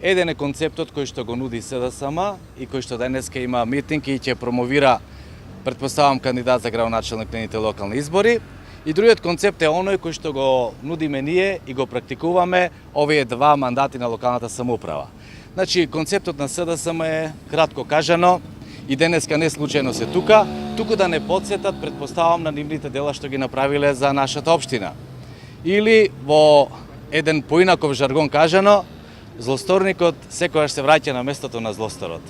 Еден е концептот кој што го нуди СДСМ и кој што денеска има митинг и ќе промовира, претпоставам, кандидат за градоначелник на едните локални избори. И другиот концепт е оној кој што го нудиме ние и го практикуваме овие два мандати на локалната самоуправа. Значи, концептот на СДСМ е, кратко кажано, и денеска не случајно се тука, туку да не подсетат, претпоставам, на нивните дела што ги направиле за нашата општина. Или во еден поинаков жаргон кажано, злосторникот секогаш се враќа на местото на злосторот.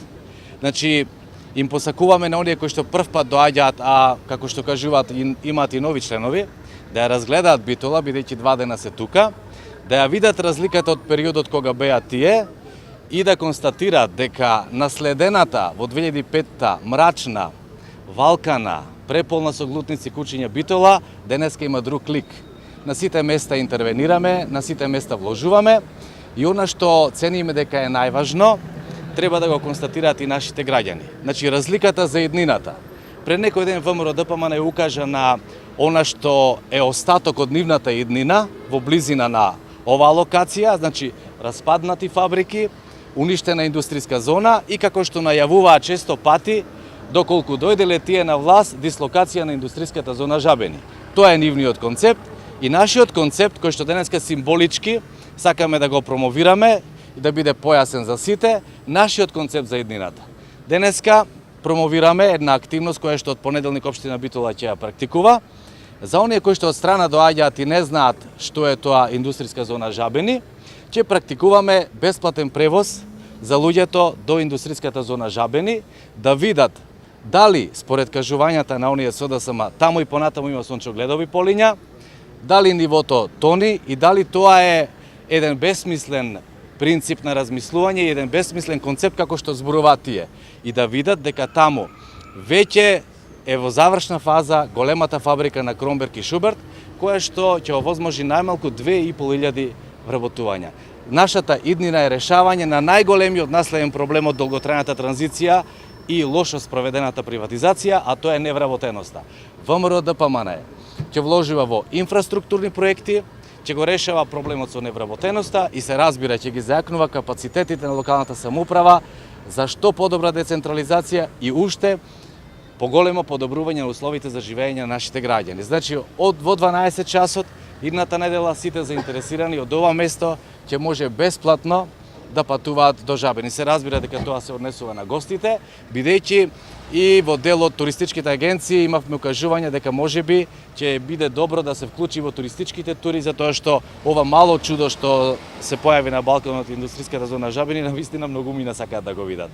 Значи, им посакуваме на оние кои што прв пат доаѓаат, а како што кажуваат имаат и нови членови, да ја разгледаат Битола, бидејќи 2 дена се тука, да ја видат разликата од периодот кога беа тие и да констатираат дека наследената во 2005-та мрачна, валкана, преполна со глутници куќиња Битола денеска има друг лик. На сите места интервенираме, на сите места вложуваме и она што цениме дека е најважно, треба да го констатираат и нашите граѓани. Значи, разликата за еднината. Пред некој ден ВМРО ДПМН ја укажа на она што е остаток од нивната еднина во близина на оваа локација, значи распаднати фабрики, уништена индустријска зона и како што најавуваа често пати, доколку дојделе тие на власт, дислокација на индустријската зона Жабени. Тоа е нивниот концепт и нашиот концепт кој што денеска символички сакаме да го промовираме и да биде појасен за сите, нашиот концепт за еднината. Денеска промовираме една активност која што од понеделник општина Битола ќе ја практикува. За оние кои што од страна доаѓаат и не знаат што е тоа индустријска зона Жабени, ќе практикуваме бесплатен превоз за луѓето до индустријската зона Жабени, да видат дали според кажувањата на оние СДСМ таму и понатаму има сончогледови полиња, дали нивото тони и дали тоа е еден бесмислен принцип на размислување и еден бесмислен концепт како што зборуваат тие. И да видат дека таму веќе е во завршна фаза големата фабрика на Кромберг и Шуберт, која што ќе овозможи најмалку 2500 вработувања. Нашата иднина е решавање на најголемиот наследен проблем од долготрајната транзиција и лошо спроведената приватизација, а тоа е невработеноста. ВМРО ДПМН ќе вложува во инфраструктурни проекти, ќе го решава проблемот со невработеноста и се разбира ќе ги зајакнува капацитетите на локалната самоуправа за што подобра децентрализација и уште поголемо подобрување на условите за живење на нашите граѓани. Значи, во 12 часот, идната недела, сите заинтересирани од ова место ќе може бесплатно да патуваат до Жабени. Се разбира дека тоа се однесува на гостите, бидејќи и во дел од туристичките агенции имавме укажување дека можеби ќе биде добро да се вклучи во туристичките тури, затоа што ова мало чудо што се појави на балконот индустријската зона Жабени, навистина многумина сакаат да го видат.